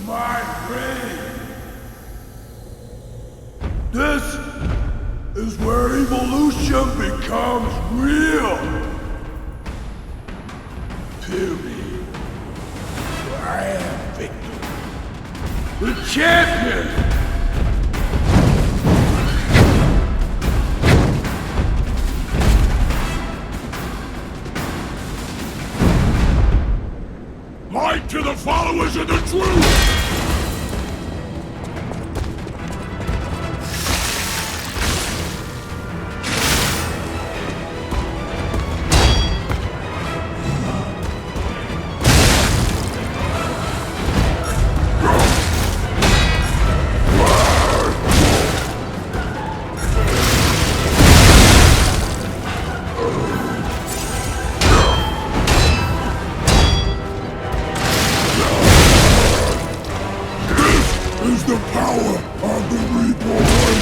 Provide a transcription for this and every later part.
my brain. This is where evolution becomes real. Period. I am Victor, the champion. Light to the followers of the truth! The power of the reborn!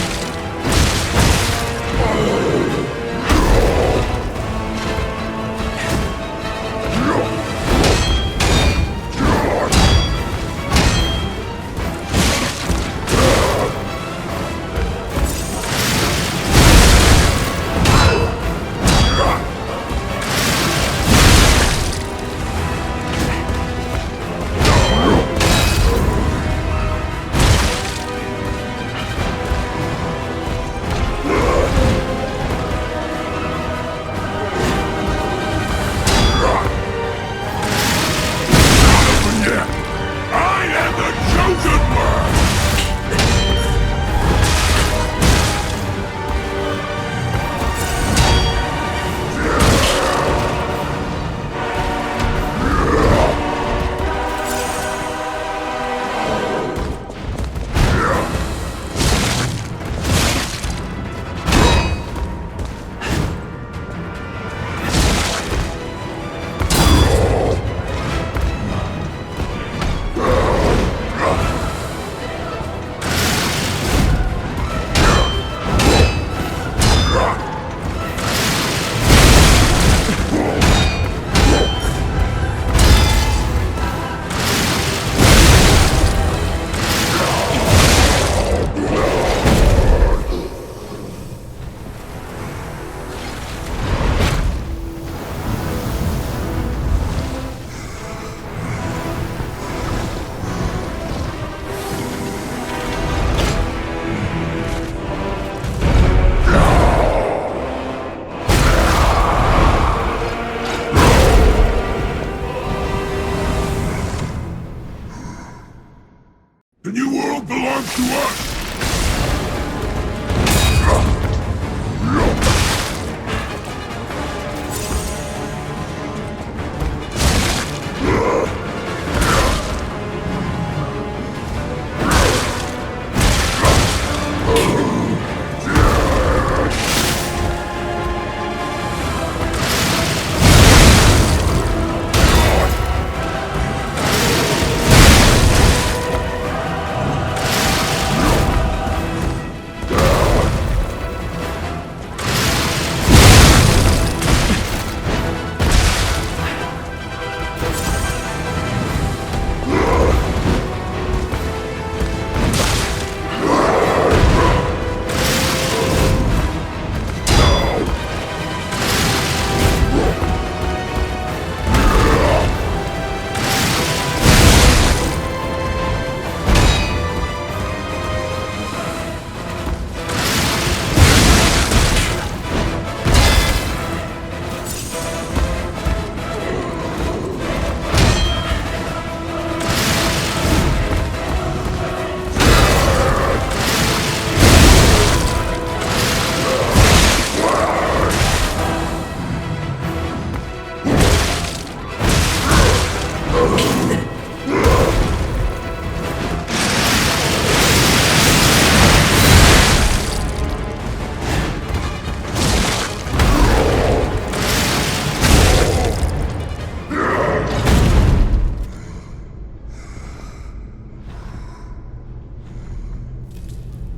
The new world belongs to us!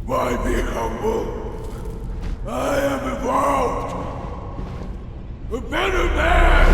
Why be humble? I am evolved! A better man!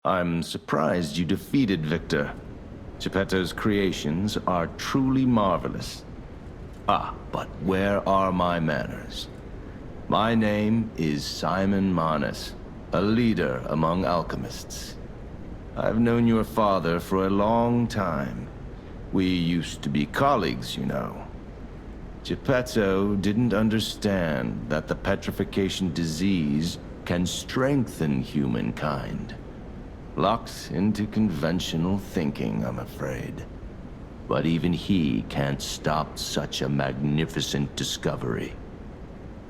I'm surprised you defeated Victor. Geppetto's creations are truly marvelous. Ah, but where are my manners? My name is Simon Manus, a leader among alchemists. I've known your father for a long time. We used to be colleagues, you know. Geppetto didn't understand that the petrification disease can strengthen humankind. Locked into conventional thinking, I'm afraid. But even he can't stop such a magnificent discovery.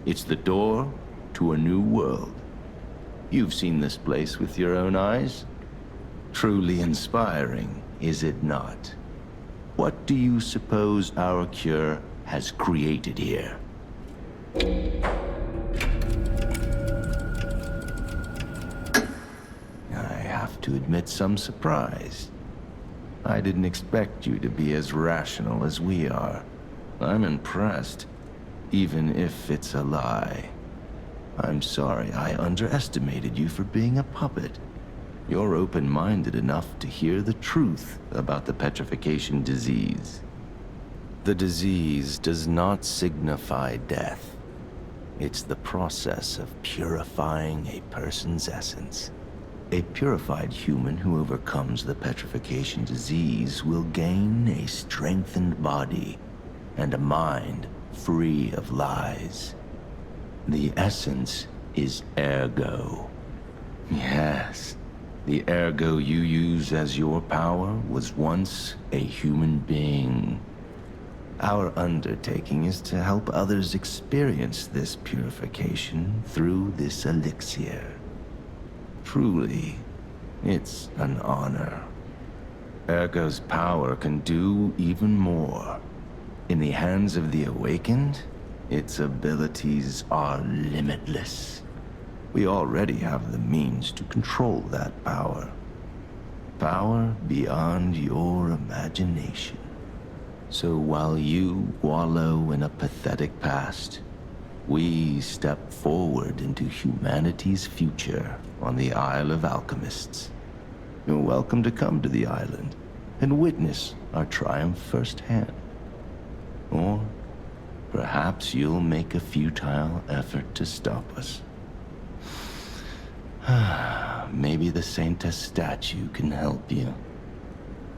It's the door to a new world. You've seen this place with your own eyes. Truly inspiring, is it not? What do you suppose our cure has created here? I have to admit some surprise. I didn't expect you to be as rational as we are. I'm impressed, even if it's a lie. I'm sorry I underestimated you for being a puppet. You're open-minded enough to hear the truth about the petrification disease. The disease does not signify death. It's the process of purifying a person's essence. A purified human who overcomes the petrification disease will gain a strengthened body and a mind free of lies. The essence is ergo. Yes, the ergo you use as your power was once a human being. Our undertaking is to help others experience this purification through this elixir. Truly, it's an honor. Ergo's power can do even more. In the hands of the awakened, its abilities are limitless. We already have the means to control that power. Power beyond your imagination. So while you wallow in a pathetic past, we step forward into humanity's future on the Isle of Alchemists. You're welcome to come to the island and witness our triumph firsthand. Or perhaps you'll make a futile effort to stop us. Maybe the Saintess statue can help you.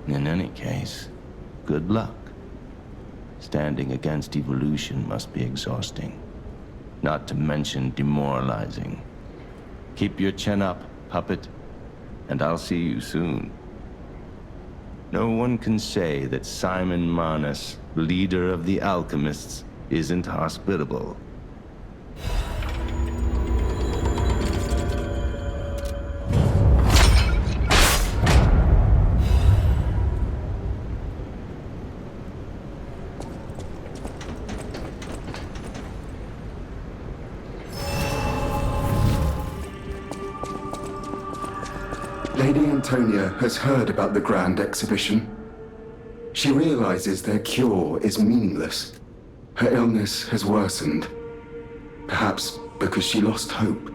In any case, good luck. Standing against evolution must be exhausting, not to mention demoralizing. Keep your chin up, puppet, and I'll see you soon. No one can say that Simon Manus, leader of the alchemists, isn't hospitable. Lady Antonia has heard about the grand exhibition. She realizes their cure is meaningless. Her illness has worsened. Perhaps because she lost hope.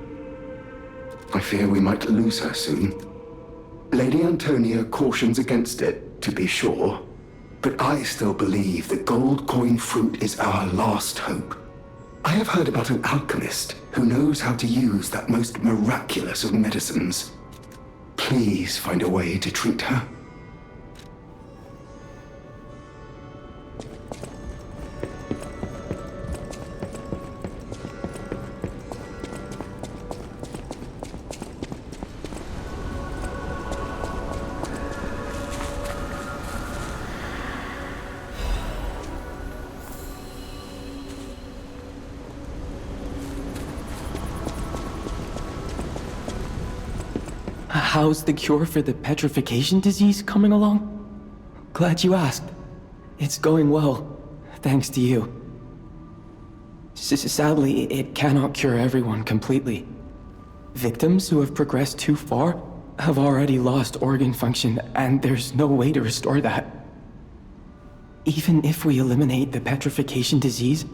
I fear we might lose her soon. Lady Antonia cautions against it, to be sure. But I still believe the gold coin fruit is our last hope. I have heard about an alchemist who knows how to use that most miraculous of medicines. Please find a way to treat her. How's the cure for the petrification disease coming along? Glad you asked. It's going well, thanks to you. Sadly, it cannot cure everyone completely. Victims who have progressed too far have already lost organ function, and there's no way to restore that. Even if we eliminate the petrification disease,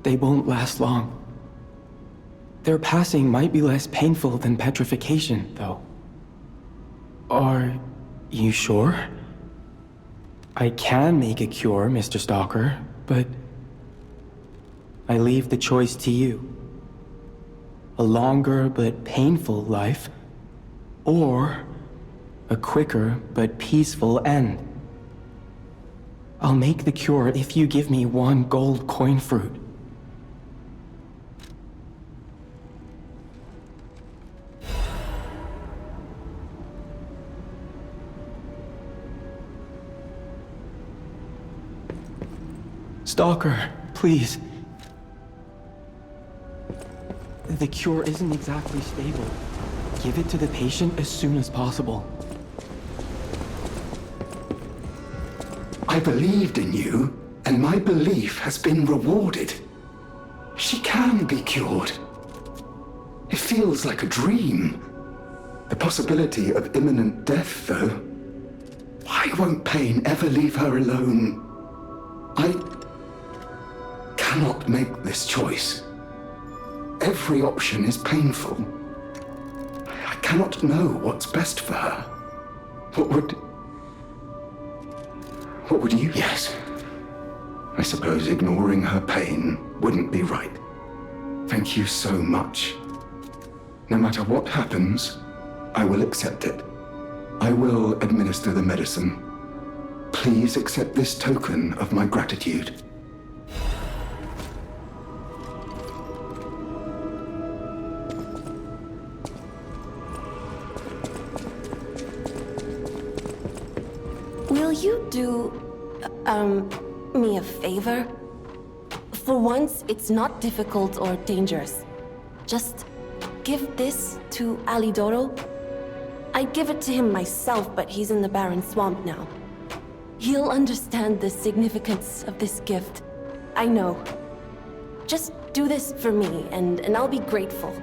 they won't last long. Their passing might be less painful than petrification, though. Are you sure? I can make a cure, Mr. Stalker, but I leave the choice to you. A longer but painful life, or a quicker but peaceful end. I'll make the cure if you give me one gold coin fruit. Stalker, please. The cure isn't exactly stable. Give it to the patient as soon as possible. I believed in you, and my belief has been rewarded. She can be cured. It feels like a dream. The possibility of imminent death, though. Why won't pain ever leave her alone? I cannot make this choice. Every option is painful. I cannot know what's best for her. What would you? Yes. I suppose ignoring her pain wouldn't be right. Thank you so much. No matter what happens, I will accept it. I will administer the medicine. Please accept this token of my gratitude. Will you do, me a favor? For once, it's not difficult or dangerous. Just give this to Alidoro. I'd give it to him myself, but he's in the barren swamp now. He'll understand the significance of this gift. I know. Just do this for me, and I'll be grateful.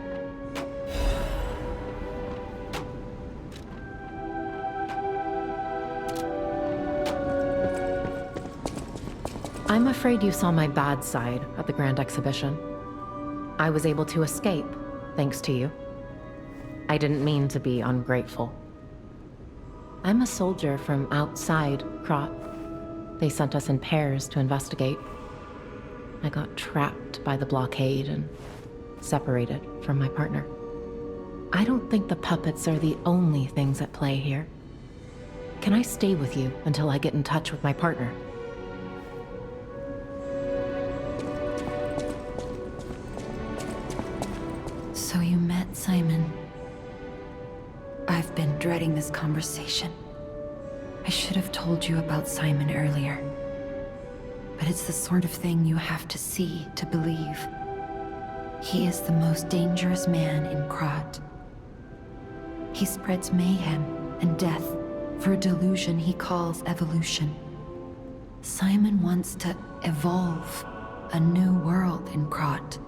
I'm afraid you saw my bad side at the Grand Exhibition. I was able to escape, thanks to you. I didn't mean to be ungrateful. I'm a soldier from outside Krat. They sent us in pairs to investigate. I got trapped by the blockade and separated from my partner. I don't think the puppets are the only things at play here. Can I stay with you until I get in touch with my partner? So you met Simon. I've been dreading this conversation. I should have told you about Simon earlier. But it's the sort of thing you have to see to believe. He is the most dangerous man in Krat. He spreads mayhem and death for a delusion he calls evolution. Simon wants to evolve a new world in Krat.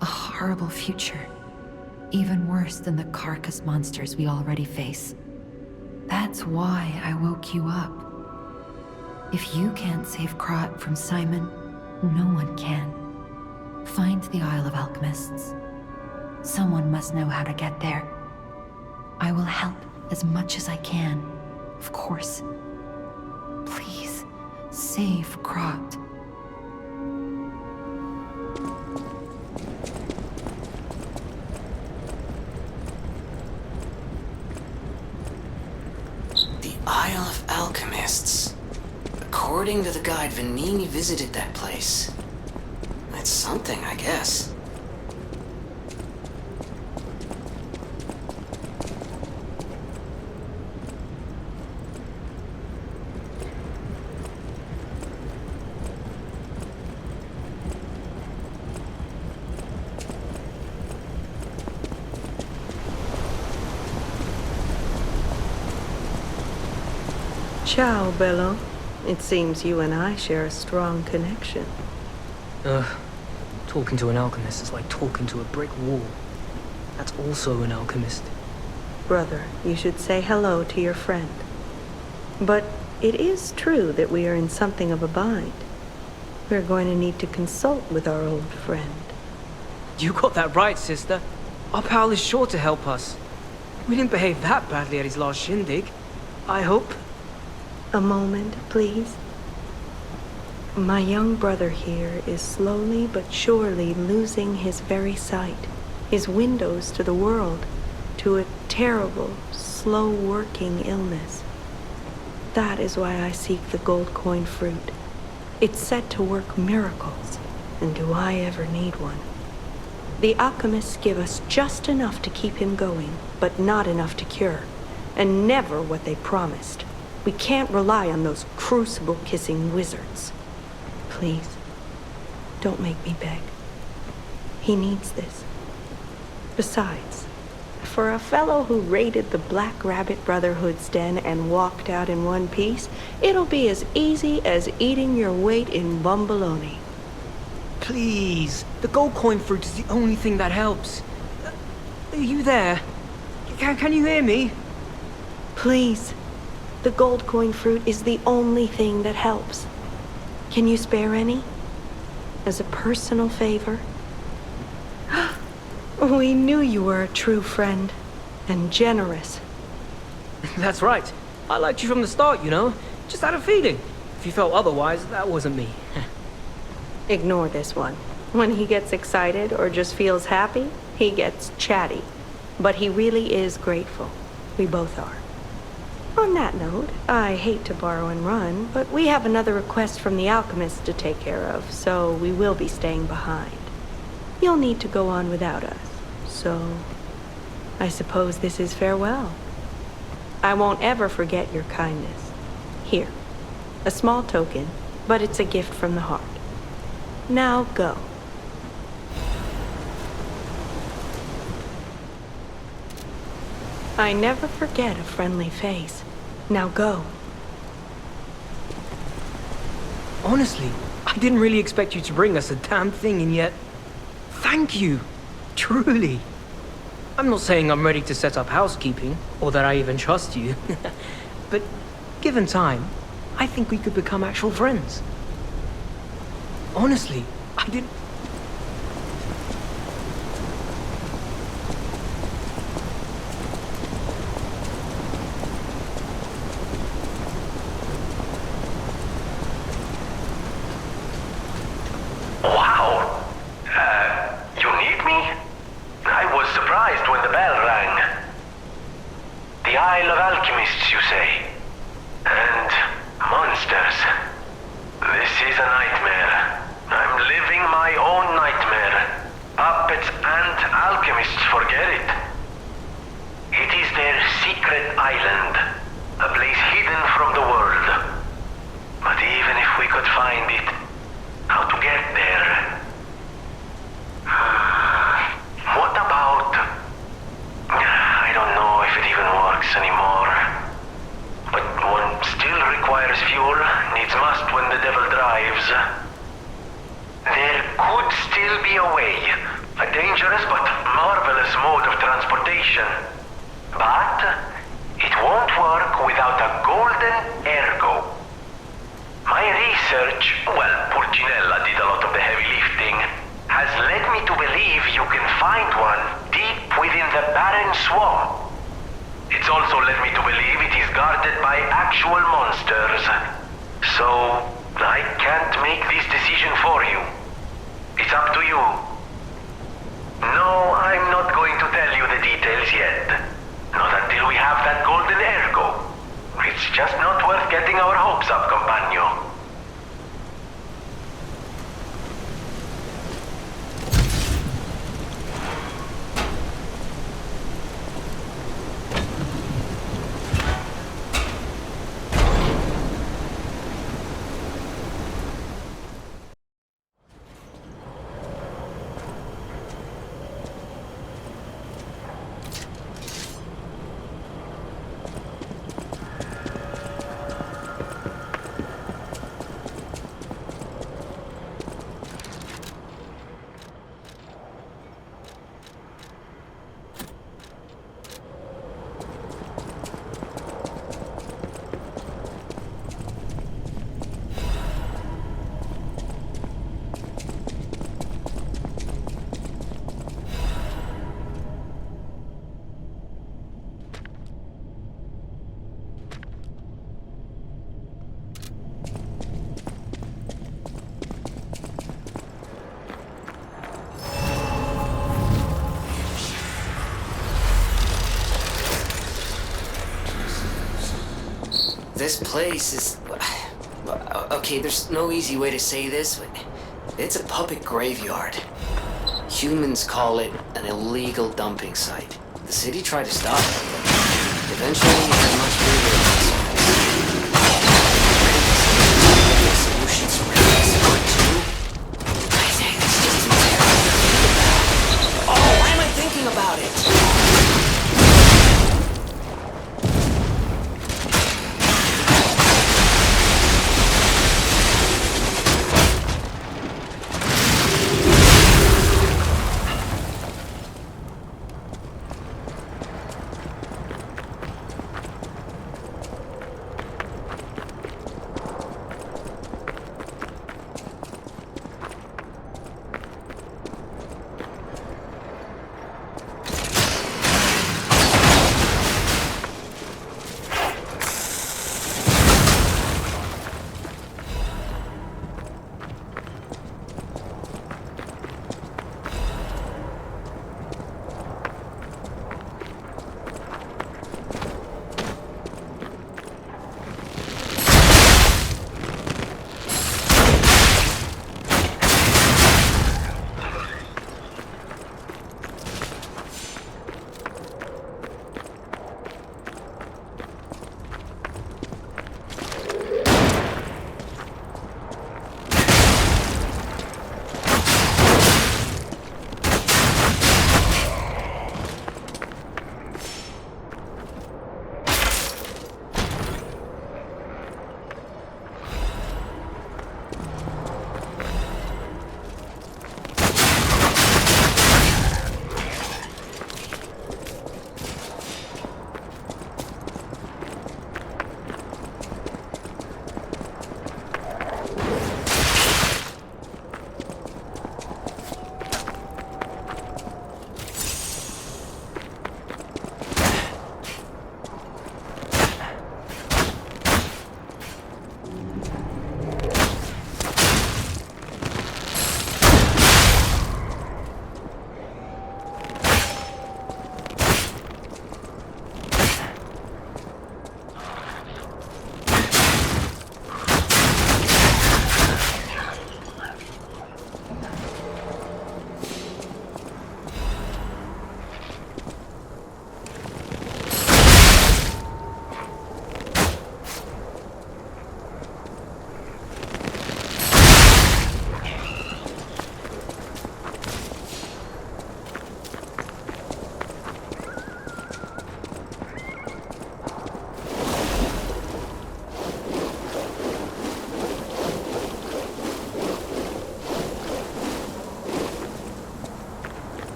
A horrible future. Even worse than the carcass monsters we already face. That's why I woke you up. If you can't save Krat from Simon, no one can. Find the Isle of Alchemists. Someone must know how to get there. I will help as much as I can, of course. Please, save Krat. Isle of Alchemists. According to the guide, Vanini visited that place. That's something, I guess. Ciao, Bello. It seems you and I share a strong connection. Talking to an alchemist is like talking to a brick wall. That's also an alchemist. Brother, you should say hello to your friend. But it is true that we are in something of a bind. We're going to need to consult with our old friend. You got that right, sister. Our pal is sure to help us. We didn't behave that badly at his last shindig. I hope. A moment, please. My young brother here is slowly but surely losing his very sight, his windows to the world, to a terrible, slow-working illness. That is why I seek the gold coin fruit. It's said to work miracles, and do I ever need one? The alchemists give us just enough to keep him going, but not enough to cure, and never what they promised. We can't rely on those crucible-kissing wizards. Please, don't make me beg. He needs this. Besides, for a fellow who raided the Black Rabbit Brotherhood's den and walked out in one piece, it'll be as easy as eating your weight in bumbaloni. Please, the gold coin fruit is the only thing that helps. Are you there? Can you hear me? Please, the gold coin fruit is the only thing that helps. Can you spare any? As a personal favor? We knew you were a true friend, and generous. That's right. I liked you from the start, you know? Just had a feeling. If you felt otherwise, that wasn't me. Ignore this one. When he gets excited or just feels happy, he gets chatty. But he really is grateful. We both are. On that note, I hate to borrow and run, but we have another request from the alchemist to take care of, so we will be staying behind. You'll need to go on without us, so I suppose this is farewell. I won't ever forget your kindness. Here, a small token, but it's a gift from the heart. Now go. I never forget a friendly face. Now go. Honestly, I didn't really expect you to bring us a damn thing, and yet... Thank you. Truly. I'm not saying I'm ready to set up housekeeping, or that I even trust you. But given time, I think we could become actual friends. Honestly, I didn't... Wow! You need me? I was surprised when the bell rang. The Isle of Alchemists, you say? And monsters. This is a nightmare. I'm living my own nightmare. Puppets and alchemists forget it. It is their secret island, a place hidden from the world. But even if we could find it, how to get there? What about... I don't know if it even works anymore. But one still requires fuel, needs must when the devil drives. There could still be a way. A dangerous but marvelous mode of transportation. But it won't work without a golden ergo. My research, well, Purcinella did a lot of the heavy lifting, has led me to believe you can find one deep within the barren swamp. It's also led me to believe it is guarded by actual monsters. So, I can't make this decision for you. It's up to you. No, I'm not going to tell you the details yet. Not until we have that golden ergo. It's just not worth getting our hopes up, compagno. This place is... Okay, there's no easy way to say this, but it's a puppet graveyard. Humans call it an illegal dumping site. The city tried to stop it, but eventually it had much bigger solutions for too. I say this just terrible to think about. Oh, why am I thinking about it?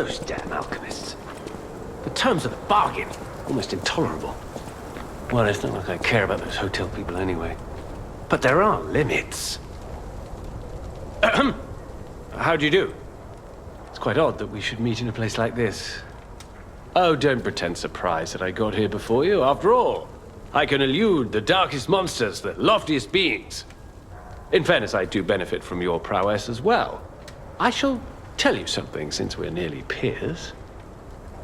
Those damn alchemists. The terms of the bargain, almost intolerable. Well, it's not like I care about those hotel people anyway. But there are limits. How do you do? It's quite odd that we should meet in a place like this. Oh, don't pretend surprised that I got here before you. After all, I can elude the darkest monsters, the loftiest beings. In fairness, I do benefit from your prowess as well. I shall tell you something, since we're nearly peers.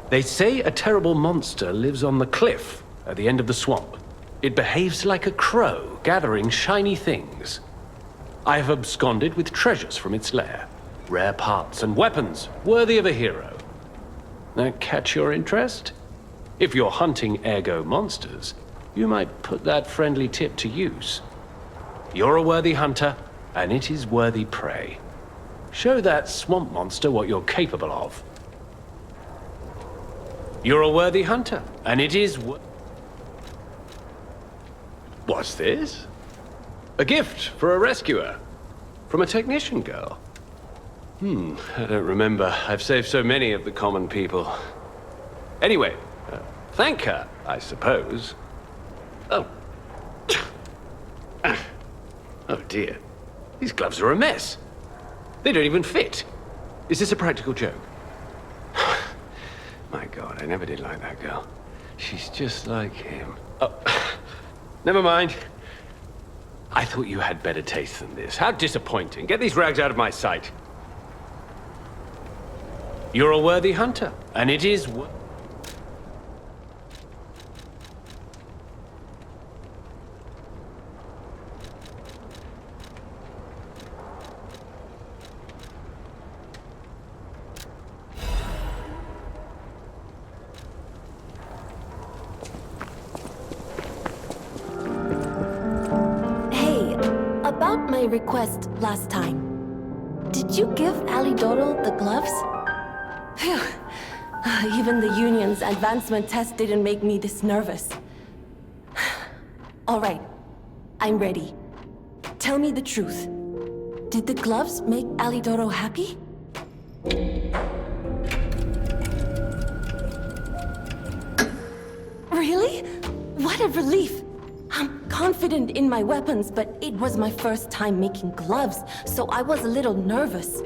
They say a terrible monster lives on the cliff at the end of the swamp. It behaves like a crow, gathering shiny things. I have absconded with treasures from its lair. Rare parts and weapons, worthy of a hero. That catch your interest? If you're hunting ergo monsters, you might put that friendly tip to use. You're a worthy hunter, and it is worthy prey. Show that swamp monster what you're capable of. You're a worthy hunter, and it is What's this? A gift for a rescuer. From a technician girl. I don't remember. I've saved so many of the common people. Anyway, thank her, I suppose. Oh. Oh dear. These gloves are a mess. They don't even fit. Is this a practical joke? My God, I never did like that girl. She's just like him. Oh, never mind. I thought you had better taste than this. How disappointing. Get these rags out of my sight. You're a worthy hunter, and it is About my request last time. Did you give Alidoro the gloves? Phew. Even the Union's advancement test didn't make me this nervous. All right, I'm ready. Tell me the truth. Did the gloves make Alidoro happy? Really? What a relief! I'm confident in my weapons, but it was my first time making gloves, so I was a little nervous.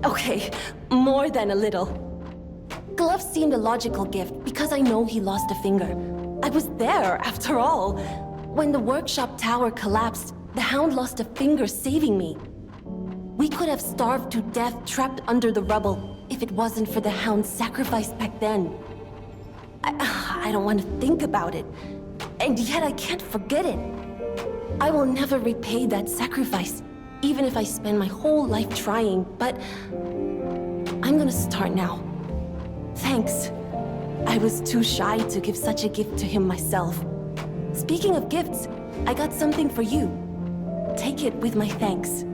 Okay, more than a little. Gloves seemed a logical gift because I know he lost a finger. I was there, after all. When the workshop tower collapsed, the Hound lost a finger saving me. We could have starved to death trapped under the rubble if it wasn't for the Hound's sacrifice back then. I don't want to think about it. And yet I can't forget it. I will never repay that sacrifice, even if I spend my whole life trying, but I'm gonna start now. Thanks. I was too shy to give such a gift to him myself. Speaking of gifts, I got something for you. Take it with my thanks.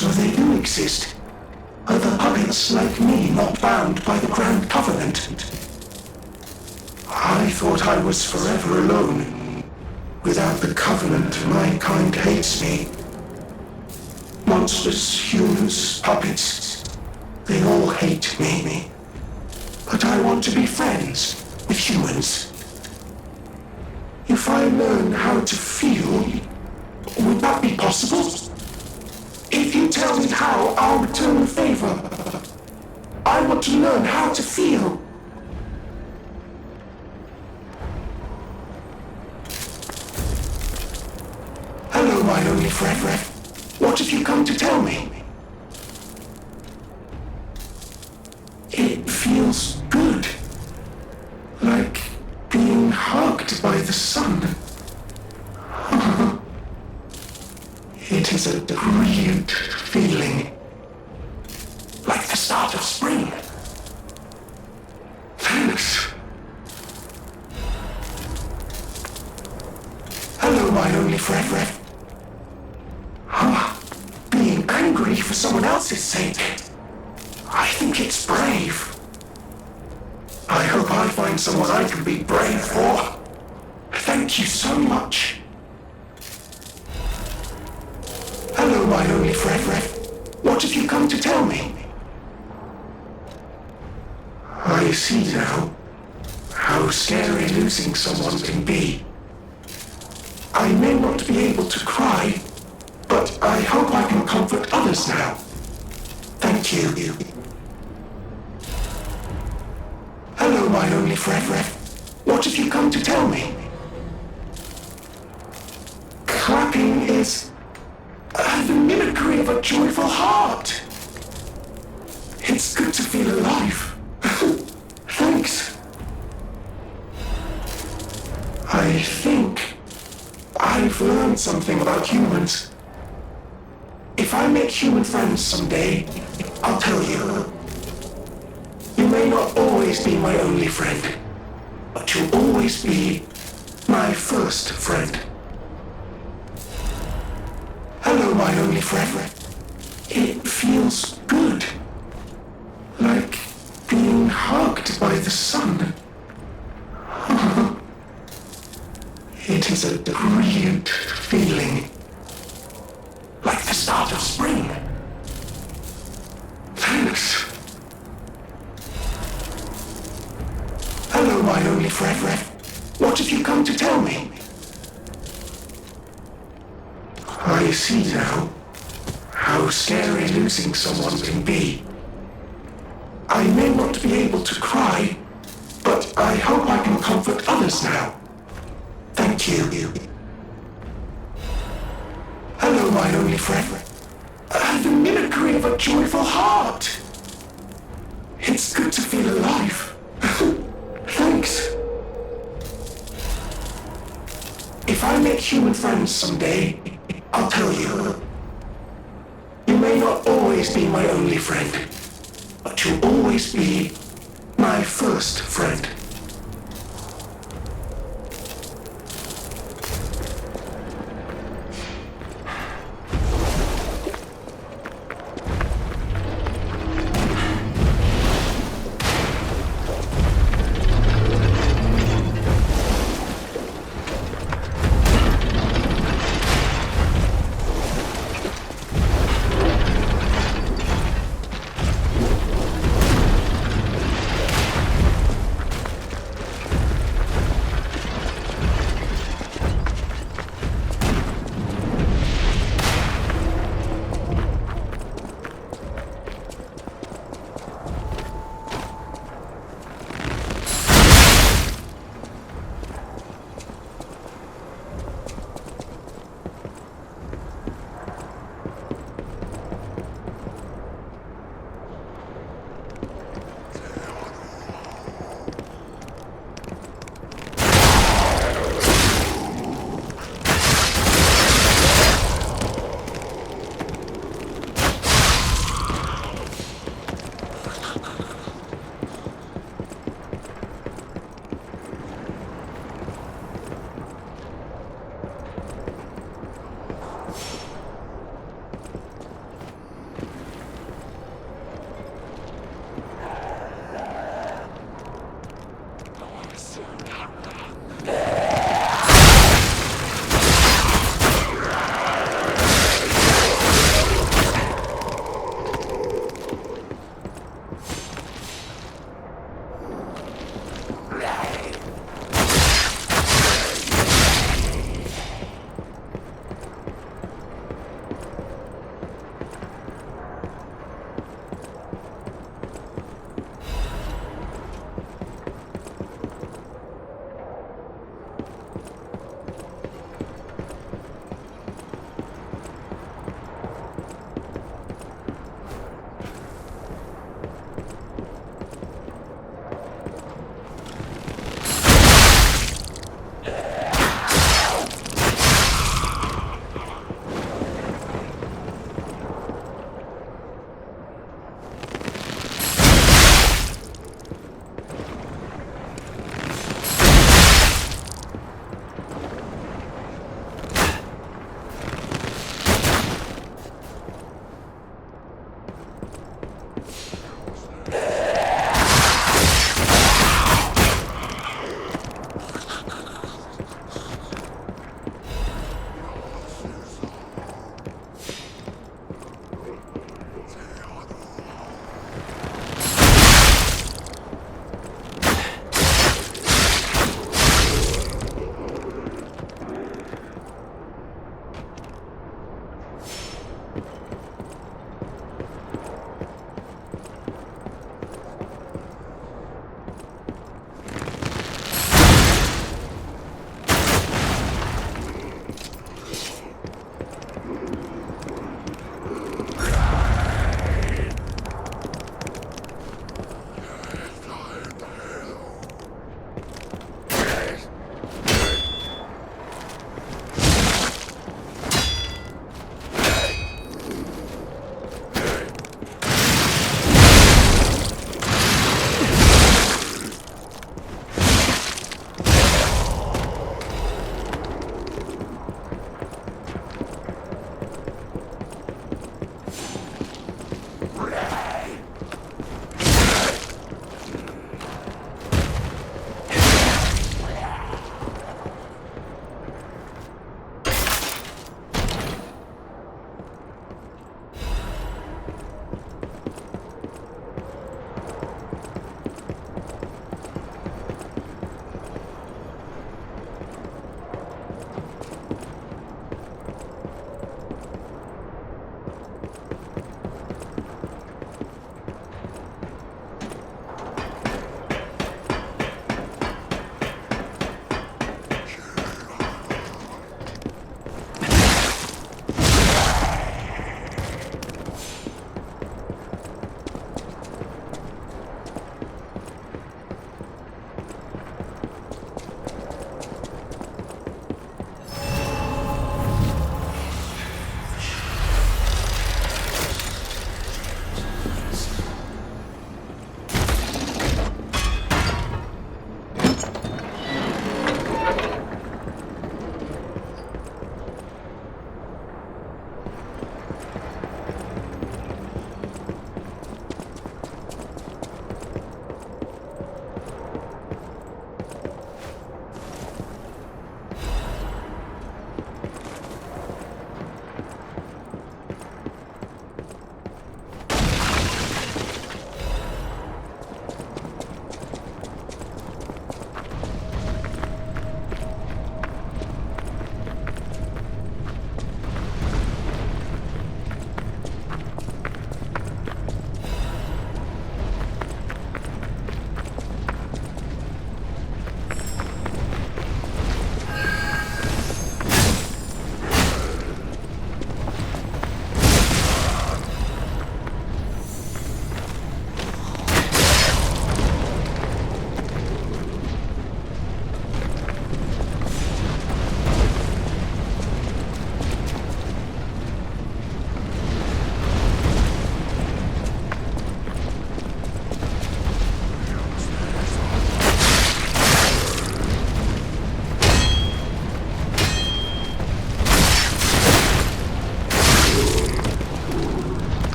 So they do exist. Other puppets like me not bound by the Grand Covenant. I thought I was forever alone. Without the Covenant, my kind hates me. Monsters, humans, puppets, they all hate me. But I want to be friends with humans. If I learn how to feel, would that be possible? If you tell me how, I'll return the favor. I want to learn how to feel. Hello, my only friend. What have you come to tell me? It feels good. Like being hugged by the sun. It is a brilliant feeling. Like the start of spring. Thanks. Hello, my only friend. Being angry for someone else's sake. I think it's brave. I hope I find someone I can be brave for. Thank you so much. Hello, my only friend. What have you come to tell me? I see now how scary losing someone can be. I may not be able to cry, but I hope I can comfort others now. Thank you. Hello, my only friend. What have you come to tell me? Clapping is the mimicry of a joyful heart. It's good to feel alive. Thanks. I think I've learned something about humans. If I make human friends someday, I'll tell you. You may not always be my only friend, but you'll always be my first friend. Hello, my only friend. It feels good. Like being hugged by the sun. It is a brilliant feeling. Like the start of spring. Thanks. Hello, my only friend. What have you come to tell me? I see now how scary losing someone can be. I may not be able to cry, but I hope I can comfort others now. Thank you. Hello, my only friend. The mimicry of a joyful heart. It's good to feel alive. Thanks. If I make human friends someday, I'll tell you. You may not always be my only friend, but you'll always be my first friend.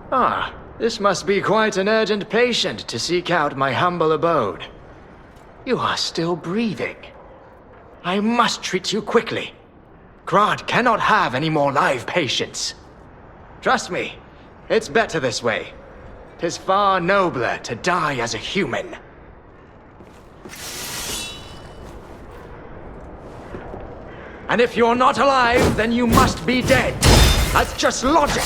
Ah, this must be quite an urgent patient to seek out my humble abode. You are still breathing. I must treat you quickly. Grodd cannot have any more live patients. Trust me, it's better this way. 'Tis far nobler to die as a human. And if you're not alive, then you must be dead. That's just logic.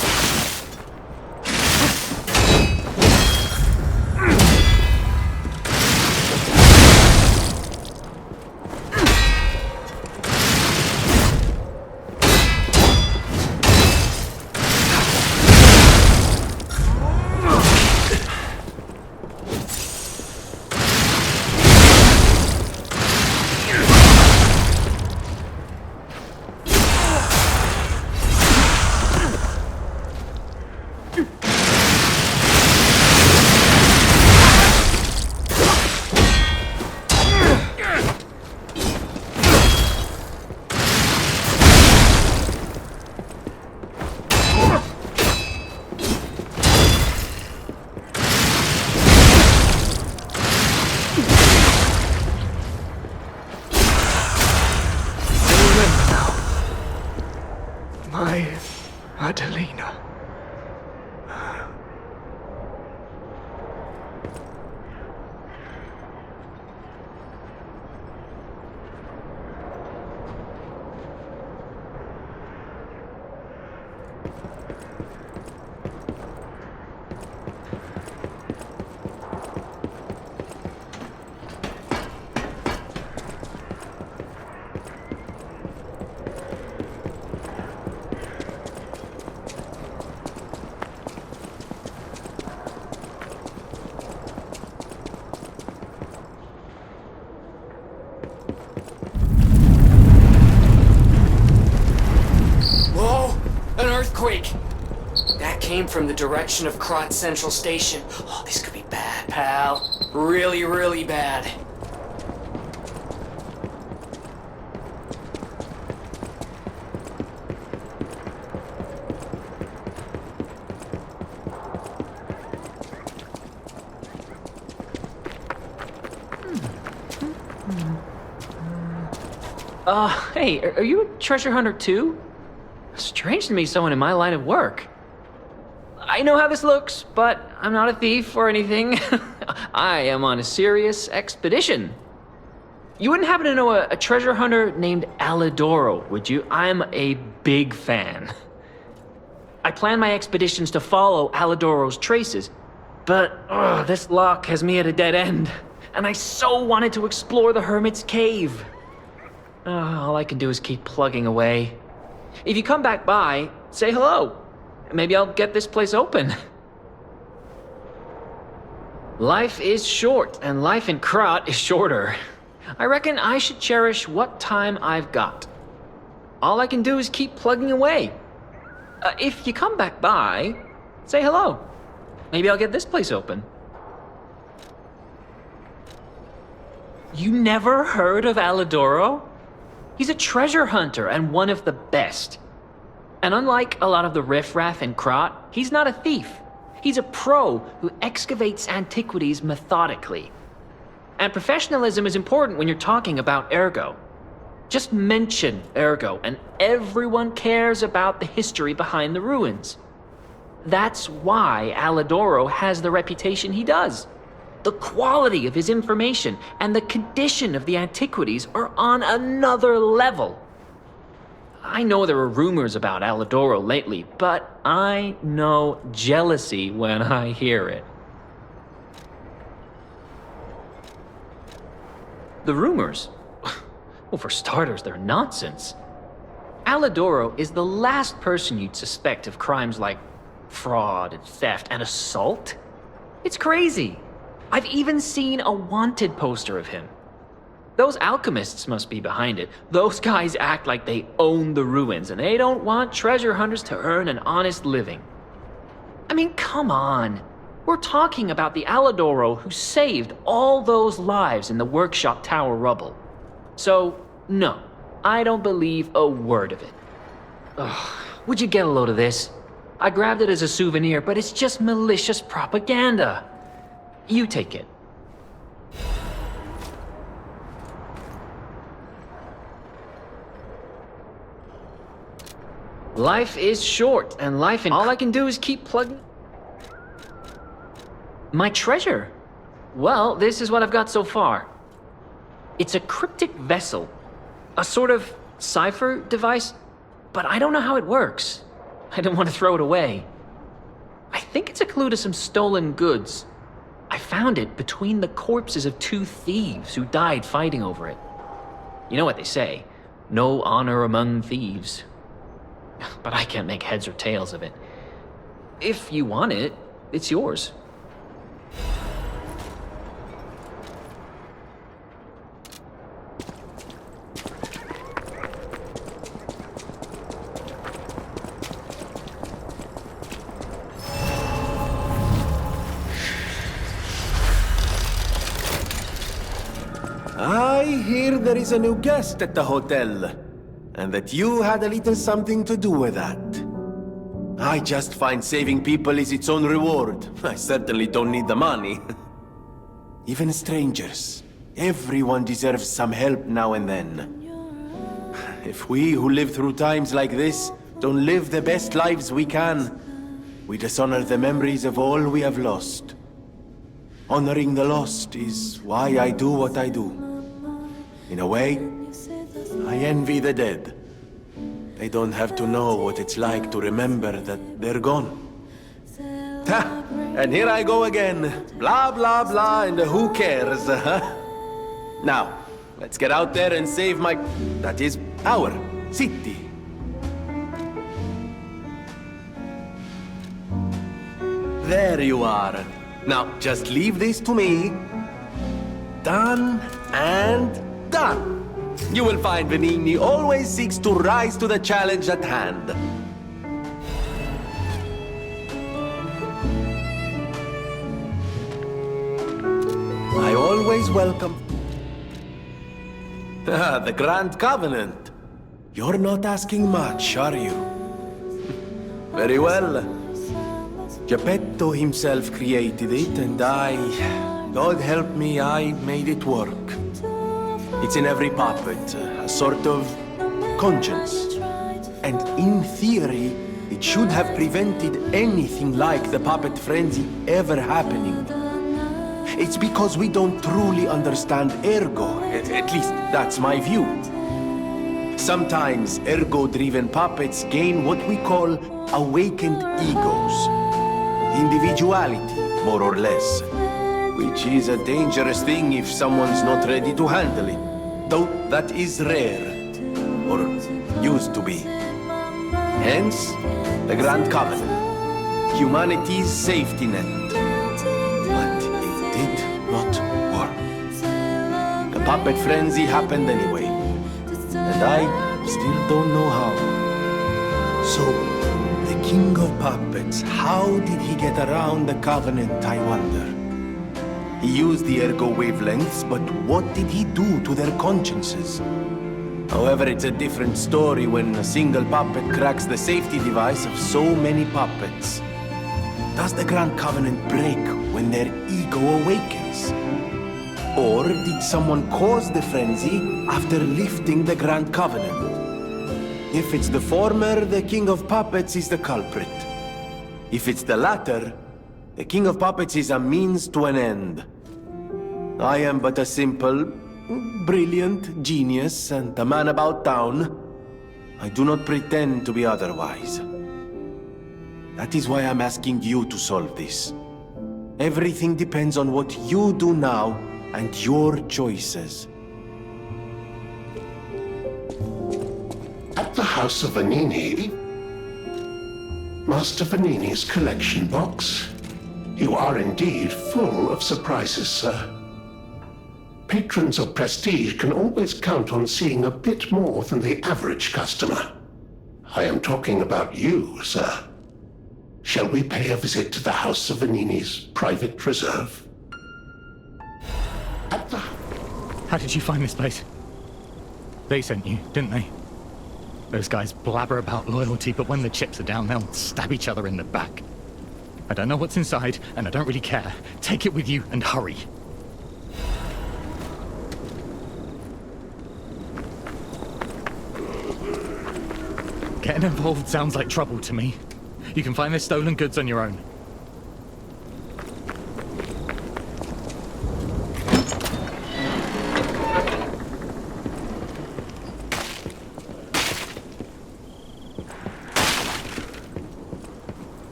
My Adelina. Earthquake! That came from the direction of Krot Central Station. Oh, this could be bad, pal. Really, really bad. Hey, are you a treasure hunter too? Strange to meet someone in my line of work. I know how this looks, but I'm not a thief or anything. I am on a serious expedition. You wouldn't happen to know a treasure hunter named Alidoro, would you? I'm a big fan. I plan my expeditions to follow Alidoro's traces, but this lock has me at a dead end, and I so wanted to explore the Hermit's Cave. All I can do is keep plugging away. If you come back by, say hello. Maybe I'll get this place open. Life is short, and life in Krot is shorter. I reckon I should cherish what time I've got. All I can do is keep plugging away. If you come back by, say hello. Maybe I'll get this place open. You never heard of Alidoro? He's a treasure hunter and one of the best. And unlike a lot of the riffraff in Krot, he's not a thief. He's a pro who excavates antiquities methodically. And professionalism is important when you're talking about Ergo. Just mention Ergo and everyone cares about the history behind the ruins. That's why Alidoro has the reputation he does. The quality of his information and the condition of the antiquities are on another level. I know there are rumors about Alidoro lately, but I know jealousy when I hear it. The rumors? Well, for starters, they're nonsense. Alidoro is the last person you'd suspect of crimes like fraud and theft and assault. It's crazy. I've even seen a wanted poster of him. Those alchemists must be behind it. Those guys act like they own the ruins and they don't want treasure hunters to earn an honest living. I mean, come on. We're talking about the Alidoro who saved all those lives in the workshop tower rubble. So, no, I don't believe a word of it. Ugh, would you get a load of this? I grabbed it as a souvenir, but it's just malicious propaganda. You take it. Life is short, and all I can do is keep plugging... My treasure? Well, this is what I've got so far. It's a cryptic vessel. A sort of cipher device, but I don't know how it works. I don't want to throw it away. I think it's a clue to some stolen goods. I found it between the corpses of 2 thieves who died fighting over it. You know what they say, no honor among thieves. But I can't make heads or tails of it. If you want it, it's yours. I hear there is a new guest at the hotel, and that you had a little something to do with that. I just find saving people is its own reward. I certainly don't need the money. Even strangers. Everyone deserves some help now and then. If we who live through times like this don't live the best lives we can, we dishonor the memories of all we have lost. Honoring the lost is why I do what I do. In a way, I envy the dead. They don't have to know what it's like to remember that they're gone. Ha! And here I go again. Blah, blah, blah, and who cares, huh? Now, let's get out there and save my... that is, our city. There you are. Now, just leave this to me. Done and done. You will find Venigni always seeks to rise to the challenge at hand. I always welcome... the Grand Covenant. You're not asking much, are you? Very well. Geppetto himself created it, and God help me, I made it work. It's in every puppet, a sort of conscience. And in theory, it should have prevented anything like the puppet frenzy ever happening. It's because we don't truly understand ergo, at least that's my view. Sometimes ergo-driven puppets gain what we call awakened egos. Individuality, more or less. Which is a dangerous thing if someone's not ready to handle it. Though that is rare. Or used to be. Hence, the Grand Covenant. Humanity's safety net. But it did not work. The puppet frenzy happened anyway. And I still don't know how. So, the King of Puppets, how did he get around the Covenant, I wonder? He used the ergo wavelengths, but what did he do to their consciences? However, it's a different story when a single puppet cracks the safety device of so many puppets. Does the Grand Covenant break when their ego awakens? Or did someone cause the frenzy after lifting the Grand Covenant? If it's the former, the King of Puppets is the culprit. If it's the latter, the King of Puppets is a means to an end. I am but a simple, brilliant genius and a man about town. I do not pretend to be otherwise. That is why I'm asking you to solve this. Everything depends on what you do now and your choices. At the House of Vanini, Master Vanini's collection box. You are indeed full of surprises, sir. Patrons of prestige can always count on seeing a bit more than the average customer. I am talking about you, sir. Shall we pay a visit to the House of Vanini's private reserve? How did you find this place? They sent you, didn't they? Those guys blabber about loyalty, but when the chips are down, they'll stab each other in the back. I don't know what's inside, and I don't really care. Take it with you and hurry. Getting involved sounds like trouble to me. You can find their stolen goods on your own.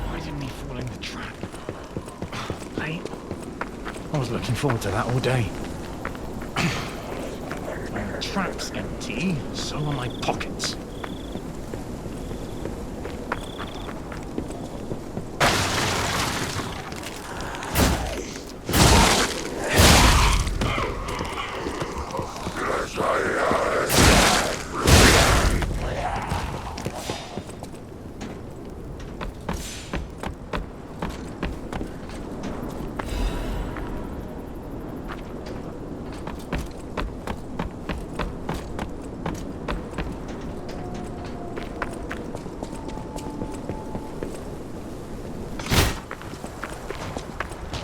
Why didn't he fall in the trap? I was looking forward to that all day. When the trap's empty, so are my pockets.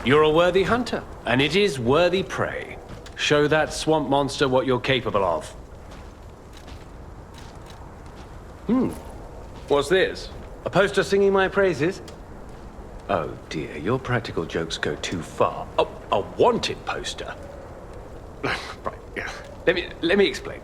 You're a worthy hunter, and it is worthy prey. Show that swamp monster what you're capable of. What's this? A poster singing my praises? Oh dear, your practical jokes go too far. Oh, a wanted poster? Right, yeah. Let me explain.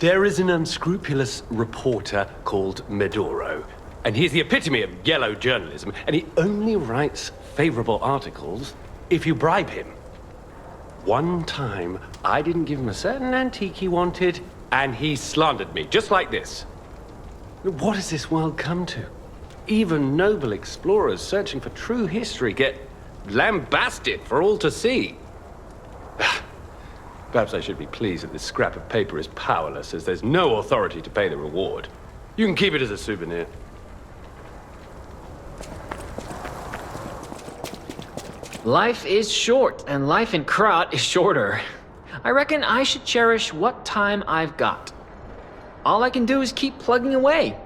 There is an unscrupulous reporter called Medoro, and he's the epitome of yellow journalism, and he only writes favorable articles if you bribe him. One time, I didn't give him a certain antique he wanted, and he slandered me, just like this. What has this world come to? Even noble explorers searching for true history get lambasted for all to see. Perhaps I should be pleased that this scrap of paper is powerless, as there's no authority to pay the reward. You can keep it as a souvenir. Life is short, and life in Krat is shorter. I reckon I should cherish what time I've got. All I can do is keep plugging away.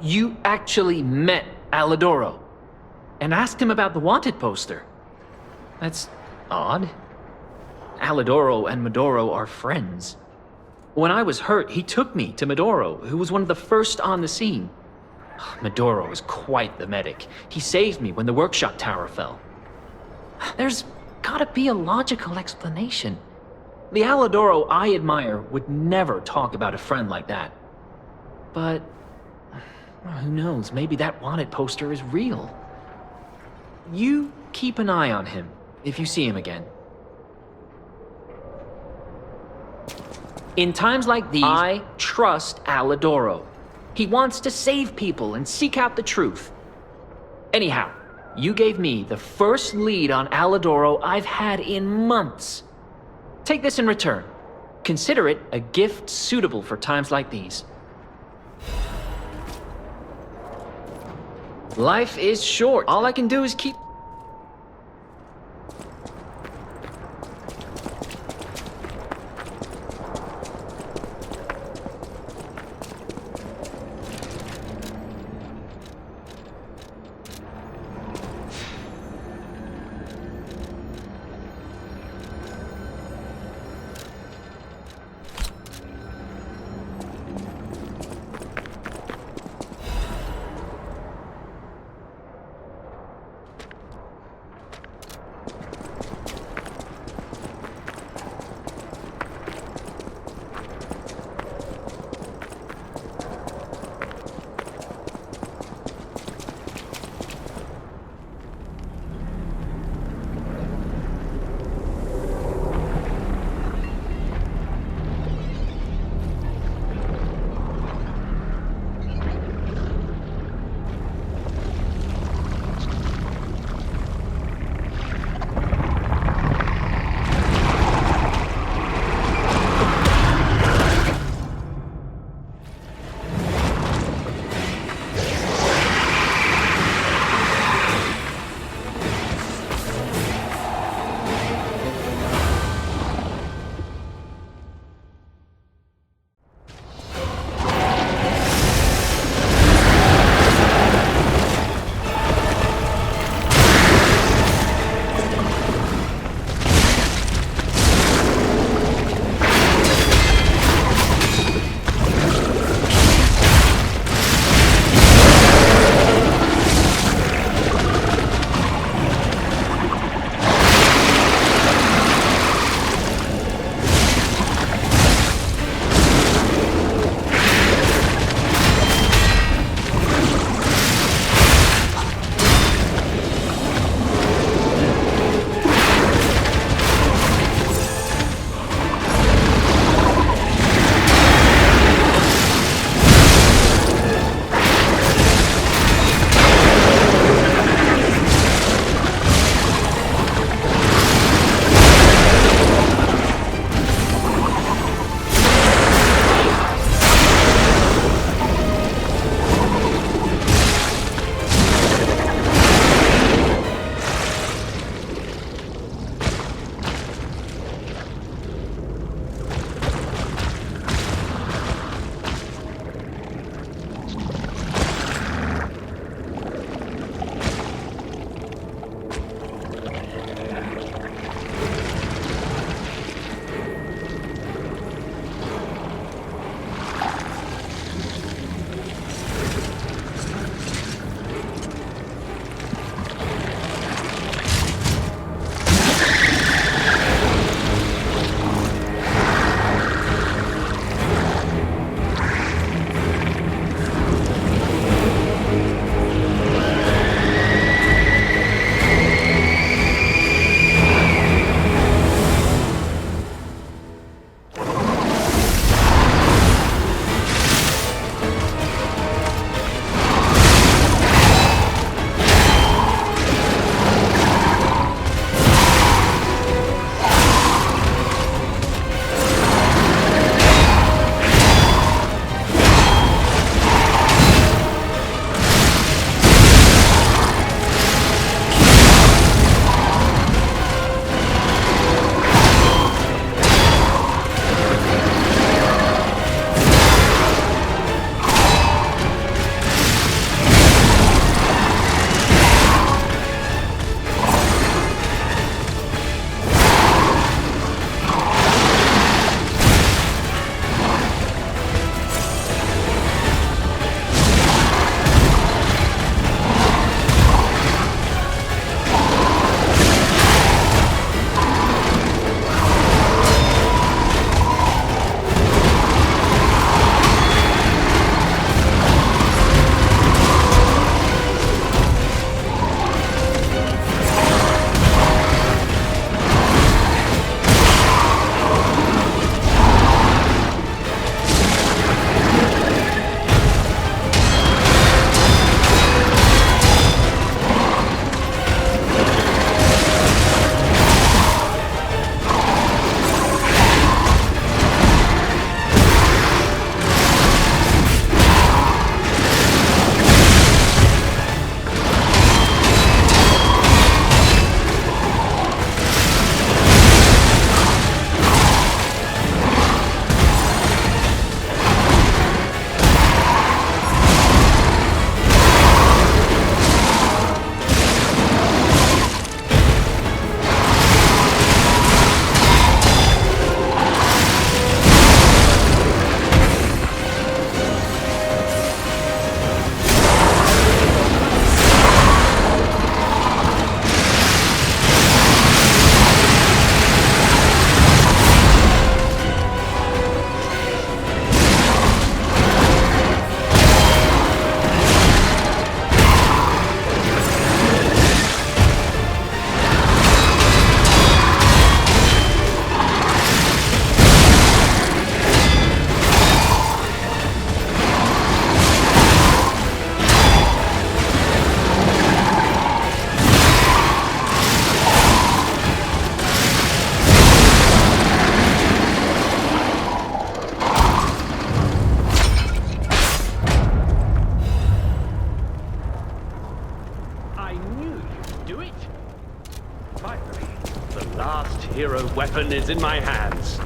You actually met Alidoro and asked him about the wanted poster. That's odd. Alidoro and Medoro are friends. When I was hurt, he took me to Medoro, who was one of the first on the scene. Medoro is quite the medic. He saved me when the workshop tower fell. There's gotta be a logical explanation. The Alidoro I admire would never talk about a friend like that. But who knows, maybe that wanted poster is real. You keep an eye on him if you see him again. In times like these, I trust Alidoro. He wants to save people and seek out the truth. Anyhow, you gave me the first lead on Alidoro I've had in months. Take this in return. Consider it a gift suitable for times like these. Life is short. All I can do is keep... gun is in my hands.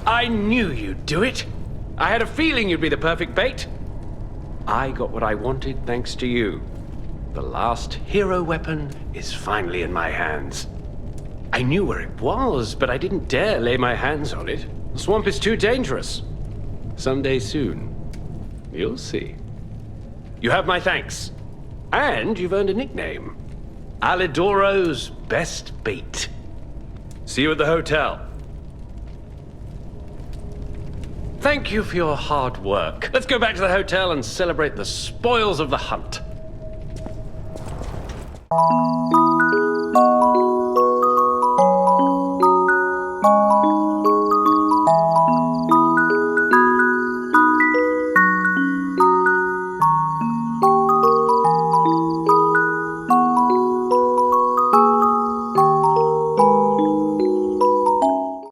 I knew you'd do it. I had a feeling you'd be the perfect bait. I got what I wanted thanks to you. The last hero weapon is finally in my hands. I knew where it was, but I didn't dare lay my hands on it. The swamp is too dangerous. Someday soon, you'll see. You have my thanks. And you've earned a nickname. Alidoro's best bait. See you at the hotel. Thank you for your hard work. Let's go back to the hotel and celebrate the spoils of the hunt.